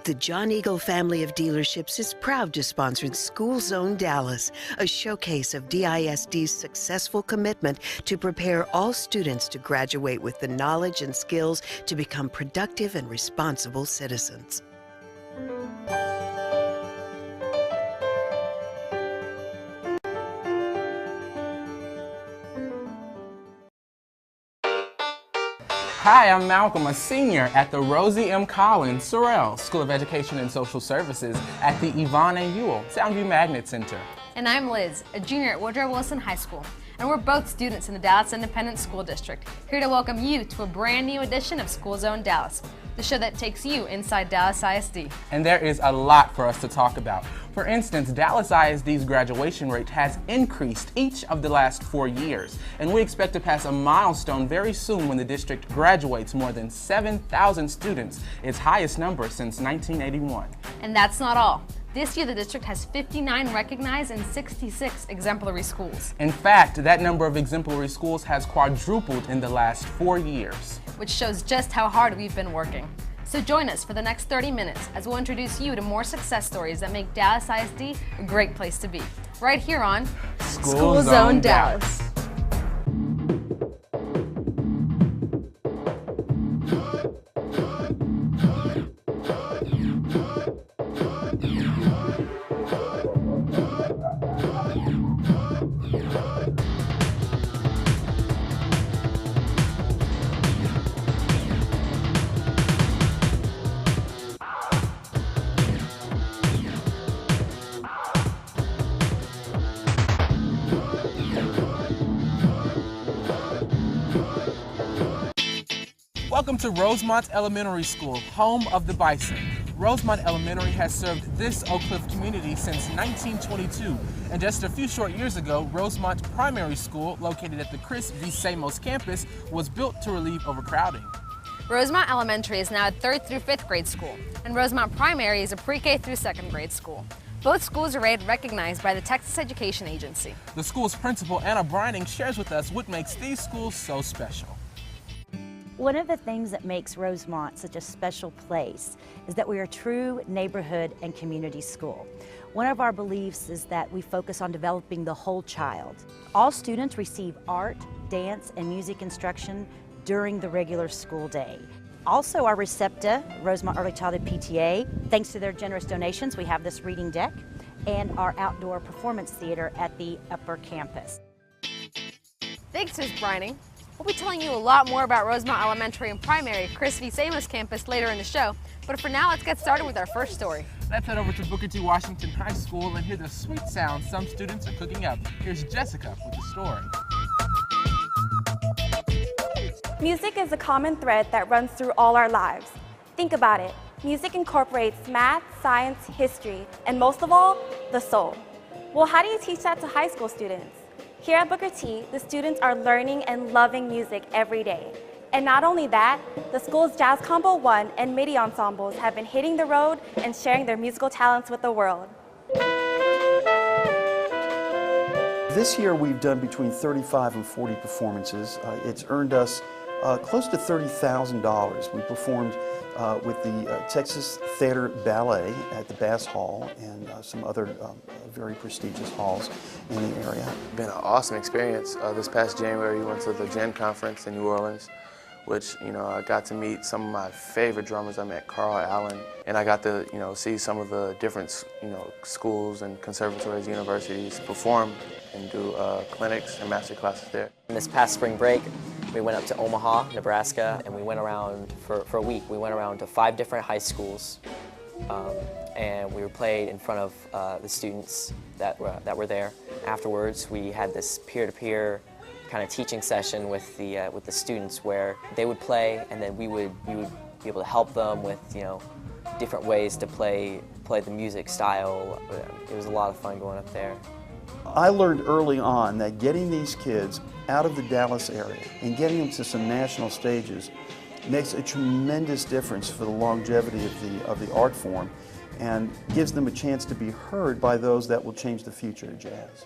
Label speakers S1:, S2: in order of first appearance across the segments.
S1: The John Eagle family of dealerships is proud to sponsor School Zone Dallas, a showcase of DISD's successful commitment to prepare all students to graduate with the knowledge and skills to become productive and responsible citizens.
S2: Hi, I'm Malcolm, a senior at the Rosie M. Collins Ferrell School of Education and Social Services at the Yvonne A. Ewell Townview Magnet Center.
S3: And I'm Liz, a junior at Woodrow Wilson High School, and we're both students in the Dallas Independent School District, here to welcome you to a brand new edition of School Zone Dallas, the show that takes you inside Dallas ISD.
S2: And there is a lot for us to talk about. For instance, Dallas ISD's graduation rate has increased each of the last 4 years, and we expect to pass a milestone very soon when the district graduates more than 7,000 students, its highest number since 1981.
S3: And that's not all. This year, the district has 59 recognized and 66 exemplary schools.
S2: In fact, that number of exemplary schools has quadrupled in the last 4 years.
S3: Which shows just how hard we've been working. So join us for the next 30 minutes as we'll introduce you to more success stories that make Dallas ISD a great place to be. Right here on
S2: School Zone Dallas. Welcome to Rosemont Elementary School, home of the Bison. Rosemont Elementary has served this Oak Cliff community since 1922, and just a few short years ago, Rosemont Primary School, located at the Chris V. Samos campus, was built to relieve overcrowding.
S3: Rosemont Elementary is now a 3rd through 5th grade school, and Rosemont Primary is a pre-K through 2nd grade school. Both schools are rated recognized by the Texas Education Agency.
S2: The school's principal, Anna Brining, shares with us what makes these schools so special.
S4: One of the things that makes Rosemont such a special place is that we are a true neighborhood and community school. One of our beliefs is that we focus on developing the whole child. All students receive art, dance, and music instruction during the regular school day. Also, our Recepta, Rosemont Early Childhood PTA, thanks to their generous donations, we have this reading deck and our outdoor performance theater at the upper campus.
S3: Thanks, Ms. Brining. We'll be telling you a lot more about Rosemont Elementary and Primary, Chris V. Samos campus later in the show, but for now, let's get started with our first story.
S2: Let's head over to Booker T. Washington High School and hear the sweet sounds some students are cooking up. Here's Jessica with the story.
S5: Music is a common thread that runs through all our lives. Think about it. Music incorporates math, science, history, and most of all, the soul. Well, how do you teach that to high school students? Here at Booker T, the students are learning and loving music every day. And not only that, the school's Jazz Combo 1 and MIDI ensembles have been hitting the road and sharing their musical talents with the world.
S6: This year we've done between 35 and 40 performances. It's earned us close to $30,000. We performed with the Texas Theater Ballet at the Bass Hall and some other very prestigious halls in the area.
S7: It's been an awesome experience. This past January we went to the Gen Conference in New Orleans, which, I got to meet some of my favorite drummers. I met Carl Allen, and I got to, see some of the different, schools and conservatories, universities perform and do clinics and master classes there.
S8: This past spring break, we went up to Omaha, Nebraska, and we went around for a week. We went around to 5 different high schools, and we were played in front of the students that were there. Afterwards, we had this peer-to-peer kind of teaching session with the students where they would play, and then we would be able to help them with different ways to play the music style. It was a lot of fun going up there.
S6: I learned early on that getting these kids out of the Dallas area and getting them to some national stages makes a tremendous difference for the longevity of the art form and gives them a chance to be heard by those that will change the future of jazz.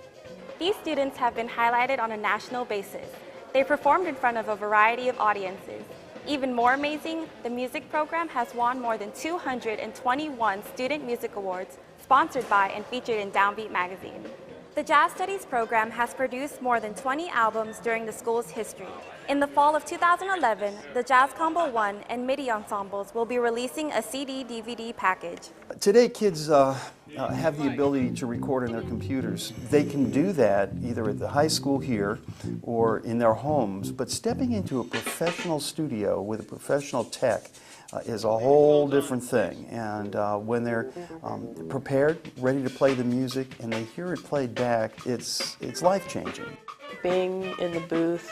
S5: These students have been highlighted on a national basis. They performed in front of a variety of audiences. Even more amazing, the music program has won more than 221 student music awards sponsored by and featured in Downbeat magazine. The Jazz Studies program has produced more than 20 albums during the school's history. In the fall of 2011, the Jazz Combo 1 and MIDI ensembles will be releasing a CD-DVD package.
S6: Today, kids have the ability to record on their computers. They can do that either at the high school here or in their homes, but stepping into a professional studio with a professional tech is a whole different thing. And when they're prepared, ready to play the music, and they hear it played back, it's life-changing.
S9: Being in the booth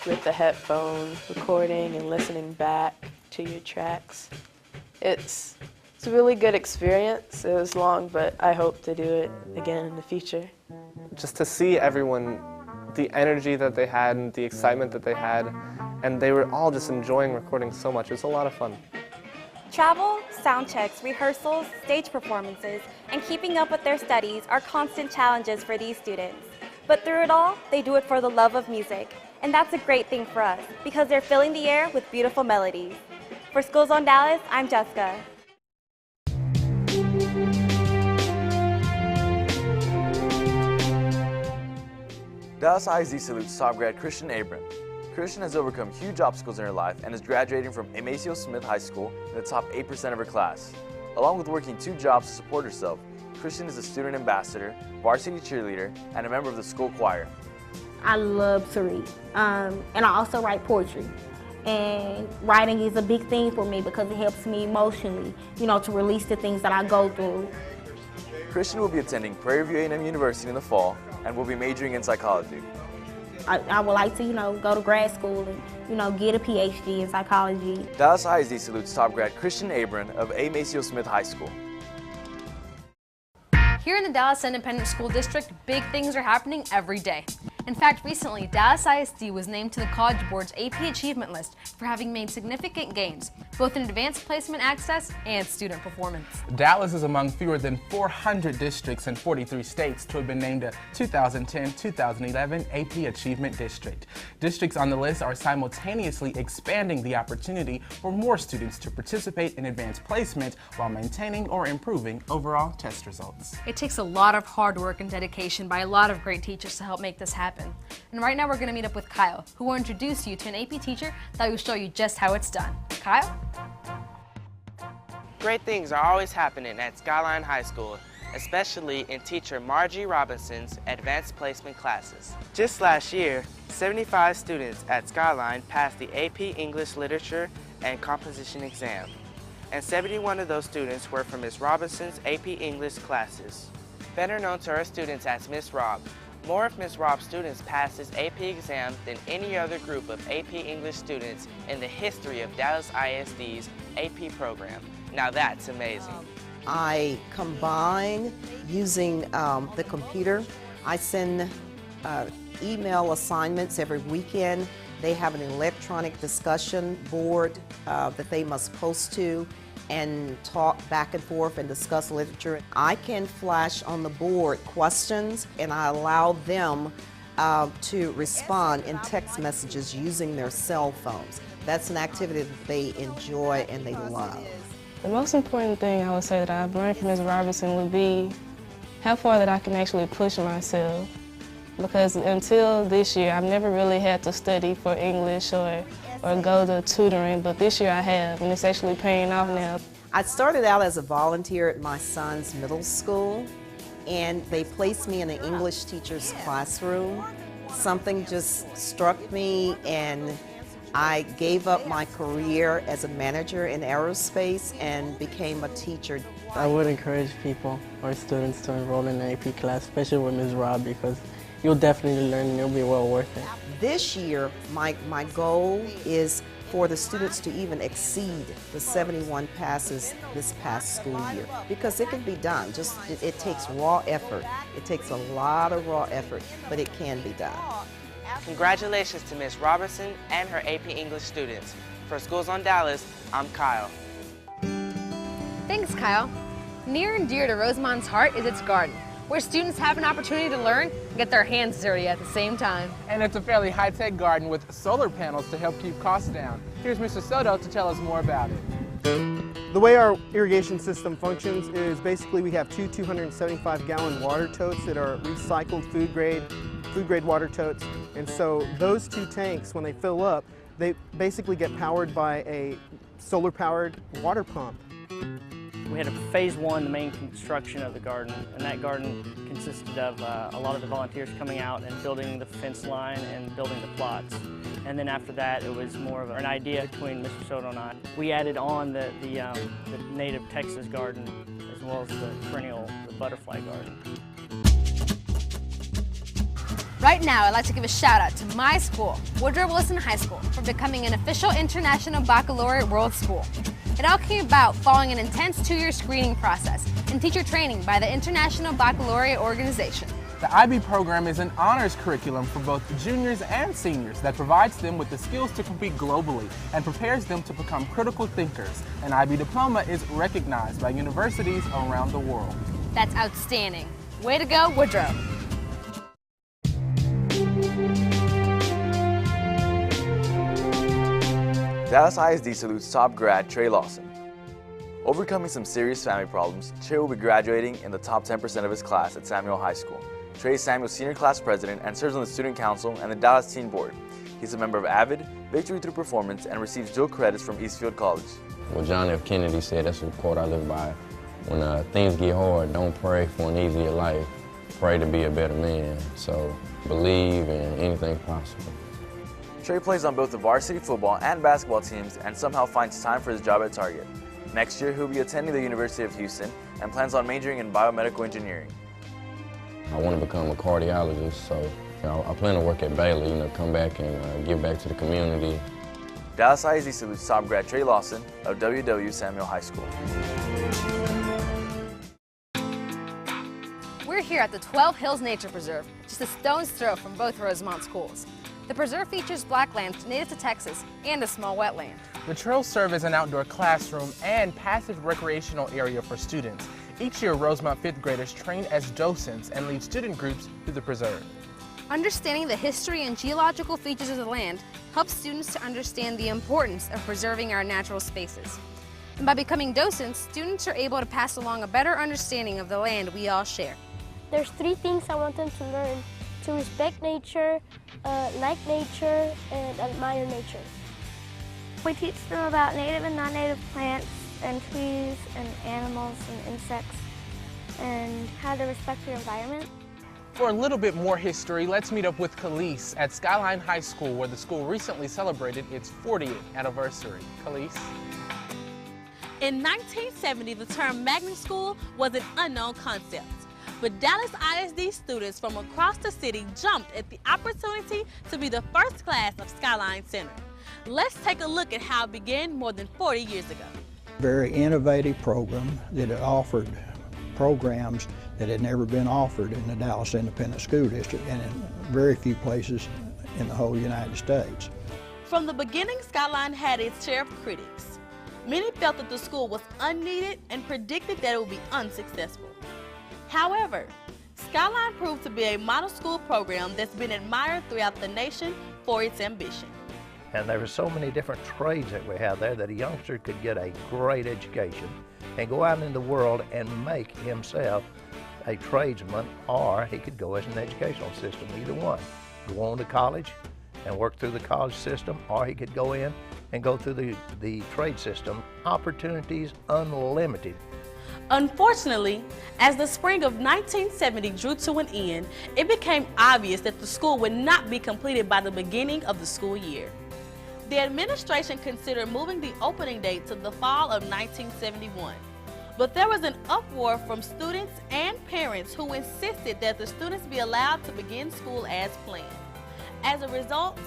S9: with the headphones, recording and listening back to your tracks, it's a really good experience. It was long, but I hope to do it again in the future.
S10: Just to see everyone, the energy that they had and the excitement that they had, and they were all just enjoying recording so much. It was a lot of fun.
S5: Travel, sound checks, rehearsals, stage performances, and keeping up with their studies are constant challenges for these students. But through it all, they do it for the love of music. And that's a great thing for us, because they're filling the air with beautiful melodies. For School Zone Dallas, I'm Jessica.
S11: Dallas ISD salutes top grad Christian Abram. Christian has overcome huge obstacles in her life and is graduating from Maceo Smith High School in the top 8% of her class. Along with working 2 jobs to support herself, Christian is a student ambassador, varsity cheerleader, and a member of the school choir.
S12: I love to read, and I also write poetry. And writing is a big thing for me because it helps me emotionally, to release the things that I go through.
S11: Christian will be attending Prairie View A&M University in the fall and will be majoring in psychology.
S12: I would like to, go to grad school and, get a PhD in psychology.
S11: Dallas ISD salutes top grad Christian Abram of A. Maceo Smith High School.
S3: Here in the Dallas Independent School District, big things are happening every day. In fact, recently, Dallas ISD was named to the College Board's AP Achievement List for having made significant gains, both in advanced placement access and student performance.
S2: Dallas is among fewer than 400 districts in 43 states to have been named a 2010-2011 AP Achievement District. Districts on the list are simultaneously expanding the opportunity for more students to participate in advanced placement while maintaining or improving overall test results.
S3: It takes a lot of hard work and dedication by a lot of great teachers to help make this happen. And right now we're going to meet up with Kyle, who will introduce you to an AP teacher that will show you just how it's done. Kyle?
S13: Great things are always happening at Skyline High School, especially in teacher Margie Robinson's advanced placement classes. Just last year, 75 students at Skyline passed the AP English Literature and Composition exam, and 71 of those students were from Ms. Robinson's AP English classes. Better known to her students as Ms. Rob, more of Ms. Rob's students passed this AP exam than any other group of AP English students in the history of Dallas ISD's AP program. Now that's amazing.
S14: I combine using the computer. I send email assignments every weekend. They have an electronic discussion board that they must post to and talk back and forth and discuss literature. I can flash on the board questions, and I allow them to respond in text messages using their cell phones. That's an activity that they enjoy and they love.
S9: The most important thing I would say that I've learned from Ms. Robinson would be how far that I can actually push myself. Because until this year, I've never really had to study for English or go to tutoring, but this year I have, and it's actually paying off now.
S14: I started out as a volunteer at my son's middle school, and they placed me in an English teacher's classroom. Something just struck me, and I gave up my career as a manager in aerospace and became a teacher.
S15: I would encourage people or students to enroll in an AP class, especially with Ms. Rob, because you'll definitely learn and it'll be well worth it.
S14: This year, my goal is for the students to even exceed the 71 passes this past school year, because it can be done. It takes raw effort. It takes a lot of raw effort, but it can be done.
S13: Congratulations to Ms. Robinson and her AP English students. For Schools on Dallas, I'm Kyle.
S3: Thanks, Kyle. Near and dear to Rosamond's heart is its garden, where students have an opportunity to learn and get their hands dirty at the same time.
S2: And it's a fairly high-tech garden with solar panels to help keep costs down. Here's Mr. Soto to tell us more about it.
S16: The way our irrigation system functions is basically we have two 275-gallon water totes that are recycled food grade water totes. And so those two tanks, when they fill up, they basically get powered by a solar-powered water pump.
S17: We had a phase one, the main construction of the garden, and that garden consisted of a lot of the volunteers coming out and building the fence line and building the plots. And then after that, it was more of an idea between Mr. Soto and I. We added on the native Texas garden as well as the perennial butterfly garden.
S3: Right now, I'd like to give a shout out to my school, Woodrow Wilson High School, for becoming an official International Baccalaureate World School. It all came about following an intense 2-year screening process and teacher training by the International Baccalaureate Organization.
S2: The IB program is an honors curriculum for both juniors and seniors that provides them with the skills to compete globally and prepares them to become critical thinkers. An IB diploma is recognized by universities around the world.
S3: That's outstanding. Way to go, Woodrow.
S11: Dallas ISD salutes top grad Trey Lawson. Overcoming some serious family problems, Trey will be graduating in the top 10% of his class at Samuel High School. Trey is Samuel's senior class president and serves on the student council and the Dallas Teen Board. He's a member of AVID, Victory Through Performance, and receives dual credits from Eastfield College.
S18: Well, John F. Kennedy said, that's a quote I live by. When things get hard, don't pray for an easier life. Pray to be a better man. So believe in anything possible.
S11: Trey plays on both the varsity football and basketball teams and somehow finds time for his job at Target. Next year, he'll be attending the University of Houston and plans on majoring in biomedical engineering.
S18: I want to become a cardiologist, so I plan to work at Baylor, come back and give back to the community.
S11: Dallas ISD salutes top grad Trey Lawson of WW Samuel High School.
S3: We're here at the 12 Hills Nature Preserve, just a stone's throw from both Rosemont schools. The preserve features black land native to Texas and a small wetland.
S2: The trails serve as an outdoor classroom and passive recreational area for students. Each year, Rosemont 5th graders train as docents and lead student groups through the preserve.
S3: Understanding the history and geological features of the land helps students to understand the importance of preserving our natural spaces. And by becoming docents, students are able to pass along a better understanding of the land we all share.
S19: There's 3 things I want them to learn: to respect nature, like nature, and admire nature. We teach them about native and non-native plants and trees and animals and insects and how to respect your environment.
S2: For a little bit more history, let's meet up with Kalyce at Skyline High School, where the school recently celebrated its 40th anniversary. Kalyce.
S20: In 1970, the term magnet school was an unknown concept. But Dallas ISD students from across the city jumped at the opportunity to be the first class of Skyline Center. Let's take a look at how it began more than 40 years ago.
S21: Very innovative program that had offered programs that had never been offered in the Dallas Independent School District and in very few places in the whole United States.
S20: From the beginning, Skyline had its share of critics. Many felt that the school was unneeded and predicted that it would be unsuccessful. However, Skyline proved to be a model school program that's been admired throughout the nation for its ambition.
S22: And there were so many different trades that we have there that a youngster could get a great education and go out in the world and make himself a tradesman, or he could go as an educational system, either one. Go on to college and work through the college system, or he could go in and go through the trade system. Opportunities unlimited.
S20: Unfortunately, as the spring of 1970 drew to an end, it became obvious that the school would not be completed by the beginning of the school year. The administration considered moving the opening date to the fall of 1971, but there was an uproar from students and parents who insisted that the students be allowed to begin school as planned. As a result,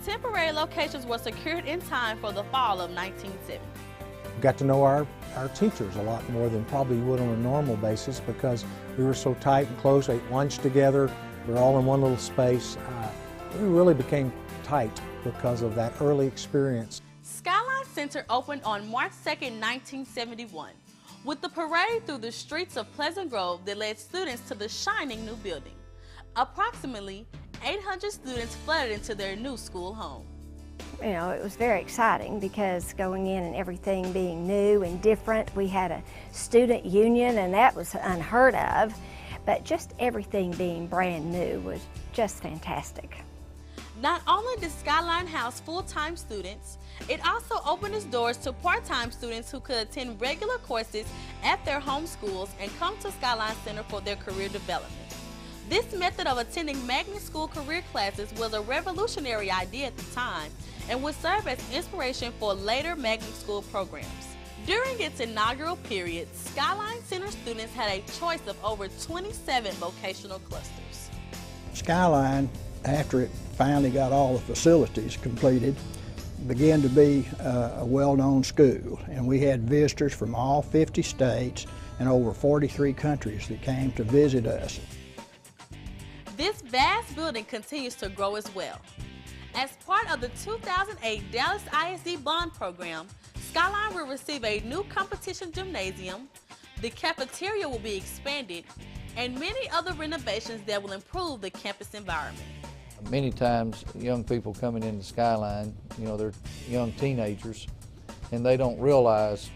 S20: temporary locations were secured in time for the fall of 1970.
S23: We got to know our teachers a lot more than probably would on a normal basis because we were so tight and close, ate lunch together, we were all in one little space. We really became tight because of that early experience.
S20: Skyline Center opened on March 2nd, 1971, with the parade through the streets of Pleasant Grove that led students to the shining new building. Approximately 800 students flooded into their new school home.
S1: you know, it was very exciting because going in and everything being new and different. We had a student union and that was unheard of, but just everything being brand new was just fantastic.
S20: Not only did Skyline house full-time students, it also opened its doors to part-time students who could attend regular courses at their home schools and come to Skyline Center for their career development. This method of attending magnet school career classes was a revolutionary idea at the time and would serve as inspiration for later magnet school programs. During its inaugural period, Skyline Center students had a choice of over 27 vocational clusters.
S21: Skyline, after it finally got all the facilities completed, began to be a well-known school, and we had visitors from all 50 states and over 43 countries that came to visit us.
S20: This vast building continues to grow as well. As part of the 2008 Dallas ISD bond program, Skyline will receive a new competition gymnasium, the cafeteria will be expanded, and many other renovations that will improve the campus environment.
S4: Many times young people coming into Skyline, you know, they're young teenagers, and they don't realize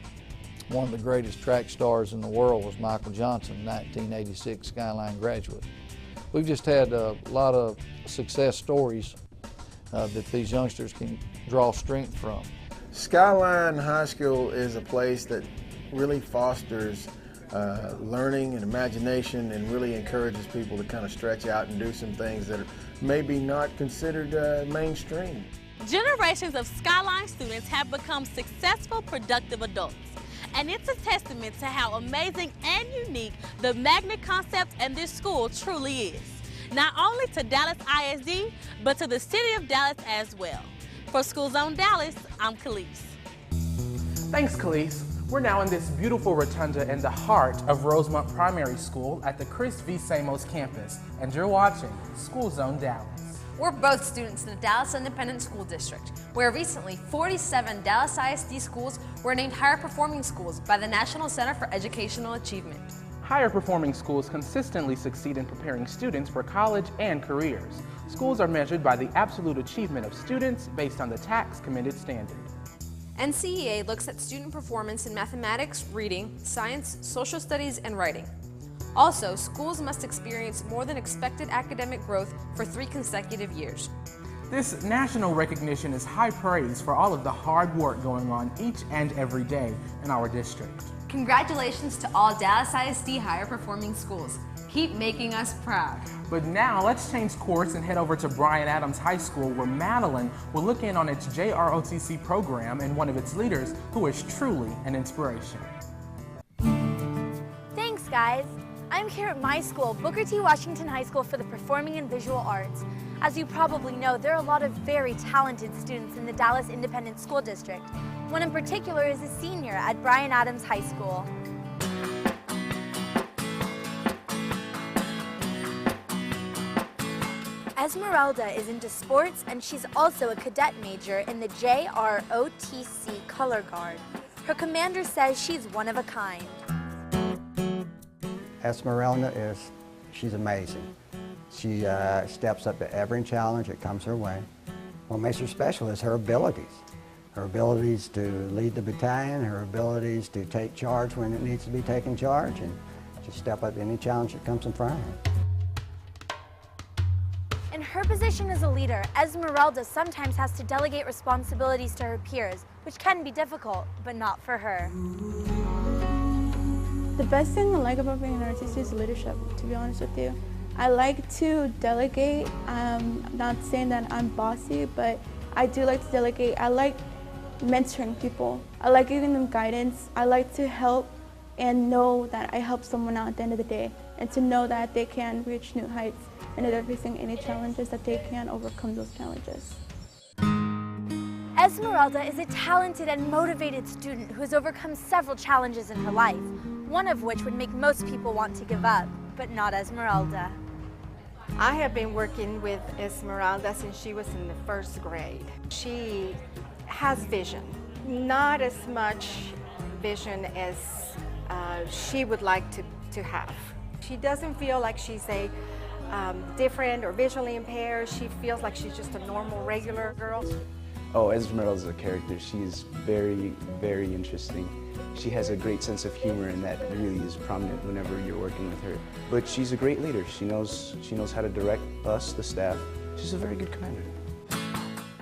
S4: one of the greatest track stars in the world was Michael Johnson, 1986 Skyline graduate. We've just had a lot of success stories that these youngsters can draw strength from.
S7: Skyline High School is a place that really fosters learning and imagination and really encourages people to kind of stretch out and do some things that are maybe not considered mainstream.
S20: Generations of Skyline students have become successful, productive adults. And it's a testament to how amazing and unique the magnet concept and this school truly is. Not only to Dallas ISD, but to the city of Dallas as well. For School Zone Dallas, I'm Kalyce.
S2: Thanks, Kalyce. We're now in this beautiful rotunda in the heart of Rosemont Primary School at the Chris V. Samos campus, and you're watching School Zone Dallas.
S3: We're both students in the Dallas Independent School District, where recently 47 Dallas ISD schools were named higher performing schools by the National Center for Educational Achievement.
S2: Higher performing schools consistently succeed in preparing students for college and careers. Schools are measured by the absolute achievement of students based on the TAKS commended standard.
S3: NCEA looks at student performance in mathematics, reading, science, social studies, and writing. Also, schools must experience more than expected academic growth for 3 consecutive years.
S2: This national recognition is high praise for all of the hard work going on each and every day in our district.
S3: Congratulations to all Dallas ISD higher performing schools. Keep making us proud.
S2: But now let's change course and head over to Bryan Adams High School, where Madeleine will look in on its JROTC program and one of its leaders who is truly an inspiration.
S24: Thanks, guys. I'm here at my school, Booker T. Washington High School, for the Performing and Visual Arts. As you probably know, there are a lot of very talented students in the Dallas Independent School District. One in particular is a senior at Bryan Adams High School. Esmeralda is into sports, and she's also a cadet major in the JROTC Color Guard. Her commander says she's one of a kind.
S25: Esmeralda she's amazing. She steps up to every challenge that comes her way. What makes her special is her abilities. Her abilities to lead the battalion, her abilities to take charge when it needs to be taken charge, and just step up to any challenge that comes in front of her.
S24: In her position as a leader, Esmeralda sometimes has to delegate responsibilities to her peers, which can be difficult, but not for her.
S26: The best thing I like about being an artist is leadership, to be honest with you. I like to delegate. I'm not saying that I'm bossy, but I do like to delegate. I like mentoring people. I like giving them guidance. I like to help and know that I help someone out at the end of the day, and to know that they can reach new heights and that everything, any challenges, that they can overcome those challenges.
S24: Esmeralda is a talented and motivated student who has overcome several challenges in her life, one of which would make most people want to give up, but not Esmeralda.
S27: I have been working with Esmeralda since she was in the 1st grade. She has vision, not as much vision as she would like to have. She doesn't feel like she's a different or visually impaired. She feels like she's just a normal, regular girl.
S5: Oh, Esmeralda's a character. She's very, very interesting. She has a great sense of humor, and that really is prominent whenever you're working with her. But she's a great leader. She knows how to direct us, the staff. She's a very good commander.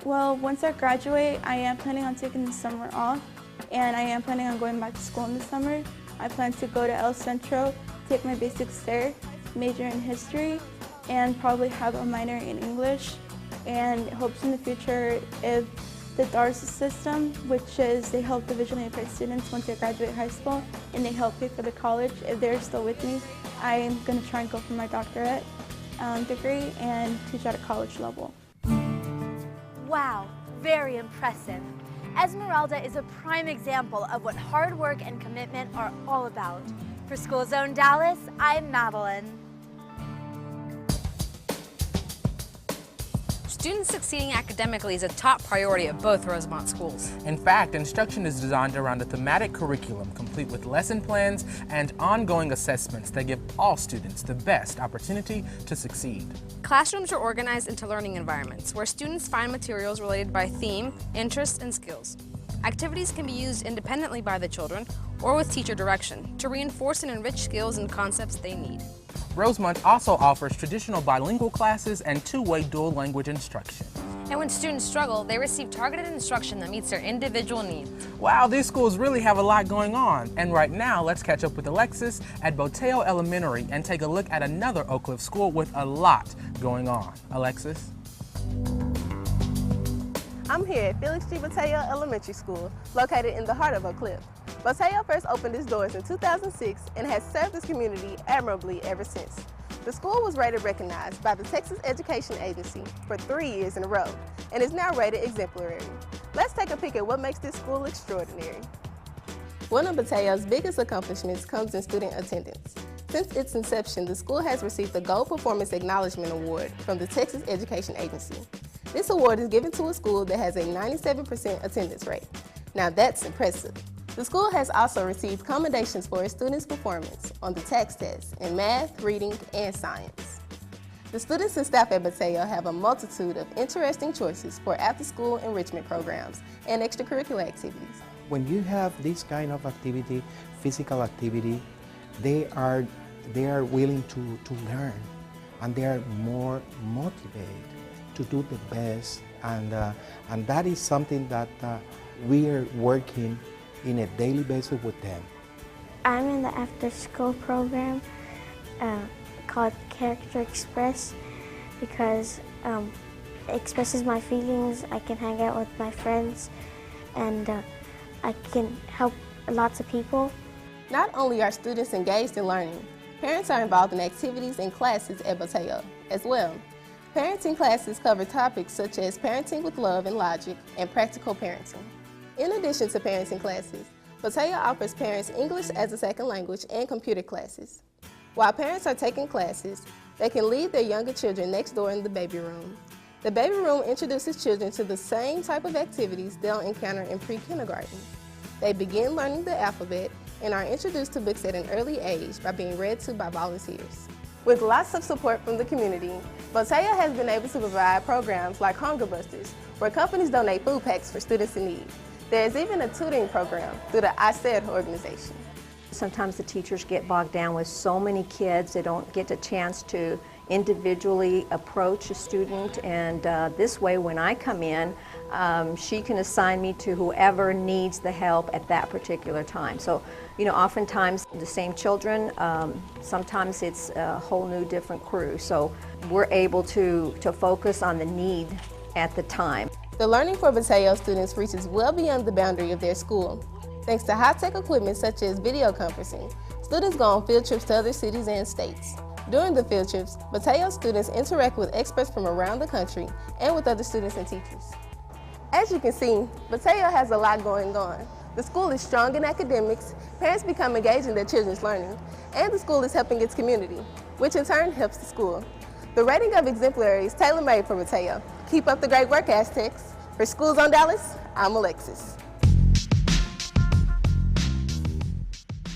S26: Well, once I graduate, I am planning on taking the summer off, and I am planning on going back to school in the summer. I plan to go to El Centro, take my basics there, major in history, and probably have a minor in English. And hopes in the future, if the DARS system, which is they help the visually impaired students once they graduate high school, and they help pay for the college, if they're still with me, I am going to try and go for my doctorate degree and teach at a college level.
S24: Wow, very impressive. Esmeralda is a prime example of what hard work and commitment are all about. For School Zone Dallas, I'm Madeleine.
S3: Students succeeding academically is a top priority of both Rosemont schools.
S2: In fact, instruction is designed around a thematic curriculum complete with lesson plans and ongoing assessments that give all students the best opportunity to succeed.
S3: Classrooms are organized into learning environments where students find materials related by theme, interests, and skills. Activities can be used independently by the children or with teacher direction to reinforce and enrich skills and concepts they need.
S2: Rosemont also offers traditional bilingual classes and two-way dual language instruction.
S3: And when students struggle, they receive targeted instruction that meets their individual needs.
S2: Wow, these schools really have a lot going on. And right now, let's catch up with Alexus at Boteo Elementary and take a look at another Oak Cliff school with a lot going on. Alexus?
S6: I'm here at Felix G. Boteo Elementary School, located in the heart of Oak Cliff. Boteo first opened its doors in 2006 and has served its community admirably ever since. The school was rated recognized by the Texas Education Agency for 3 years in a row and is now rated exemplary. Let's take a peek at what makes this school extraordinary. One of Boteo's biggest accomplishments comes in student attendance. Since its inception, the school has received the Gold Performance Acknowledgement Award from the Texas Education Agency. This award is given to a school that has a 97% attendance rate. Now that's impressive. The school has also received commendations for its students' performance on the TAKS test in math, reading, and science. The students and staff at Boteo have a multitude of interesting choices for after-school enrichment programs and extracurricular activities.
S8: When you have this kind of activity, physical activity, they are willing to learn, and they are more motivated to do the best, and that is something that we are working in a daily basis with them.
S19: I'm in the after-school program called Character Express because it expresses my feelings. I can hang out with my friends, and I can help lots of people.
S6: Not only are students engaged in learning, parents are involved in activities and classes at Boteo as well. Parenting classes cover topics such as parenting with love and logic and practical parenting. In addition to parenting classes, Boteo offers parents English as a second language and computer classes. While parents are taking classes, they can leave their younger children next door in the baby room. The baby room introduces children to the same type of activities they'll encounter in pre-kindergarten. They begin learning the alphabet and are introduced to books at an early age by being read to by volunteers. With lots of support from the community, Boteo has been able to provide programs like Hunger Busters, where companies donate food packs for students in need. There is even a tutoring program through the I SAID organization.
S9: Sometimes the teachers get bogged down with so many kids, they don't get a chance to individually approach a student, and this way when I come in, she can assign me to whoever needs the help at that particular time. So, you know, oftentimes the same children, sometimes it's a whole new different crew. So we're able to focus on the need at the time.
S6: The learning for Boteo students reaches well beyond the boundary of their school. Thanks to high-tech equipment such as video conferencing, students go on field trips to other cities and states. During the field trips, Boteo students interact with experts from around the country and with other students and teachers. As you can see, Boteo has a lot going on. The school is strong in academics, parents become engaged in their children's learning, and the school is helping its community, which in turn helps the school. The rating of exemplary is tailor-made for Boteo. Keep up the great work, Aztecs. For School Zone Dallas, I'm Alexus.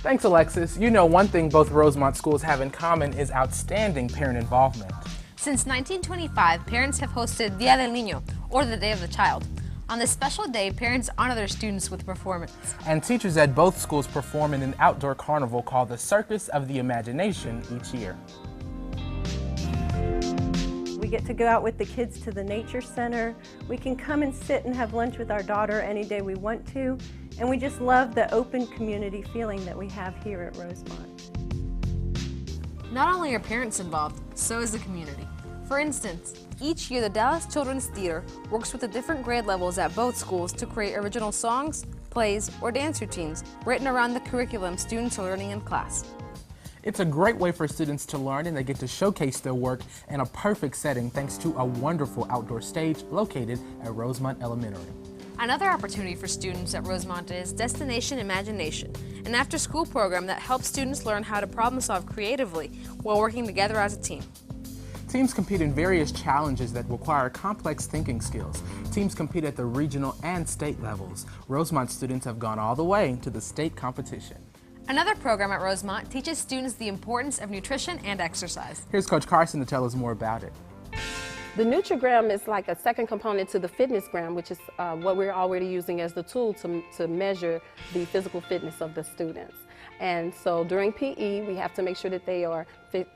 S2: Thanks, Alexis. You know, one thing both Rosemont schools have in common is outstanding parent involvement.
S3: Since 1925, parents have hosted Día del Niño, or the Day of the Child. On this special day, parents honor their students with a performance.
S2: And teachers at both schools perform in an outdoor carnival called the Circus of the Imagination each year.
S10: We get to go out with the kids to the nature center. We can come and sit and have lunch with our daughter any day we want to. And we just love the open community feeling that we have here at Rosemont.
S3: Not only are parents involved, so is the community. For instance, each year the Dallas Children's Theater works with the different grade levels at both schools to create original songs, plays, or dance routines written around the curriculum students are learning in class.
S2: It's a great way for students to learn, and they get to showcase their work in a perfect setting thanks to a wonderful outdoor stage located at Rosemont Elementary.
S3: Another opportunity for students at Rosemont is Destination Imagination, an after-school program that helps students learn how to problem solve creatively while working together as a team.
S2: Teams compete in various challenges that require complex thinking skills. Teams compete at the regional and state levels. Rosemont students have gone all the way to the state competition.
S3: Another program at Rosemont teaches students the importance of nutrition and exercise.
S2: Here's Coach Carson to tell us more about it.
S12: The Nutrigram is like a second component to the Fitnessgram, which is what we're already using as the tool to measure the physical fitness of the students. And so during PE, we have to make sure that they are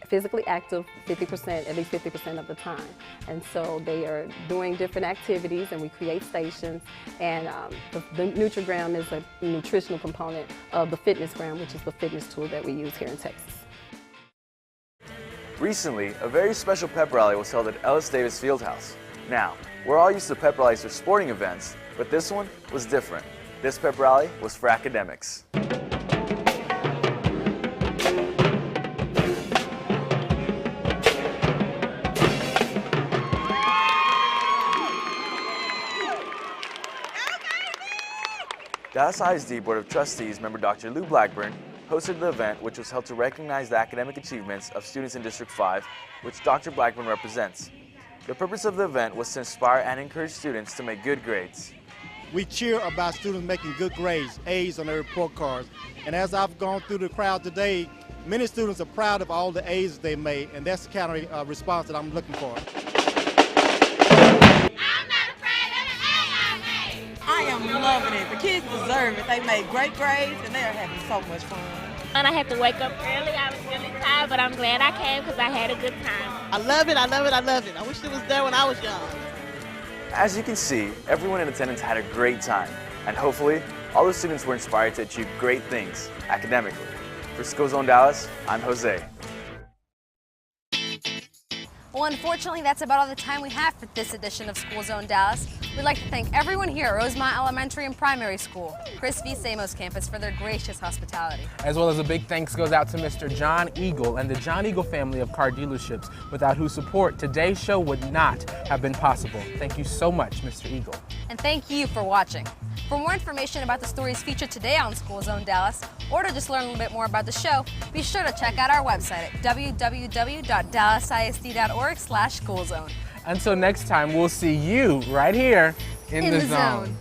S12: physically active 50%, at least 50% of the time. And so they are doing different activities, and we create stations. And the Nutrigram is a nutritional component of the Fitnessgram, which is the fitness tool that we use here in Texas.
S11: Recently, a very special pep rally was held at Ellis Davis Fieldhouse. Now, we're all used to pep rallies for sporting events, but this one was different. This pep rally was for academics. Dallas ISD Board of Trustees member Dr. Lou Blackburn hosted the event, which was held to recognize the academic achievements of students in District 5, which Dr. Blackburn represents. The purpose of the event was to inspire and encourage students to make good grades.
S13: We cheer about students making good grades, A's on their report cards. And as I've gone through the crowd today, many students are proud of all the A's they made, and that's the kind of response that I'm looking for.
S14: I am loving it. The kids deserve it. They made great grades and they are having so much fun.
S15: And I had to wake up early. I was really tired, but I'm glad I came because I had a good time.
S14: I love it, I love it, I love it. I wish it was there when I was young.
S11: As you can see, everyone in attendance had a great time, and hopefully, all the students were inspired to achieve great things academically. For School Zone Dallas, I'm Jose.
S3: Well, unfortunately, that's about all the time we have for this edition of School Zone Dallas. We'd like to thank everyone here at Rosemont Elementary and Primary School, Chris V. Samos campus, for their gracious hospitality.
S2: As well as a big thanks goes out to Mr. John Eagle and the John Eagle family of car dealerships, without whose support today's show would not have been possible. Thank you so much, Mr. Eagle.
S3: And thank you for watching. For more information about the stories featured today on School Zone Dallas, or to just learn a little bit more about the show, be sure to check out our website at www.dallasisd.org/schoolzone.
S2: Until next time, we'll see you right here in the zone.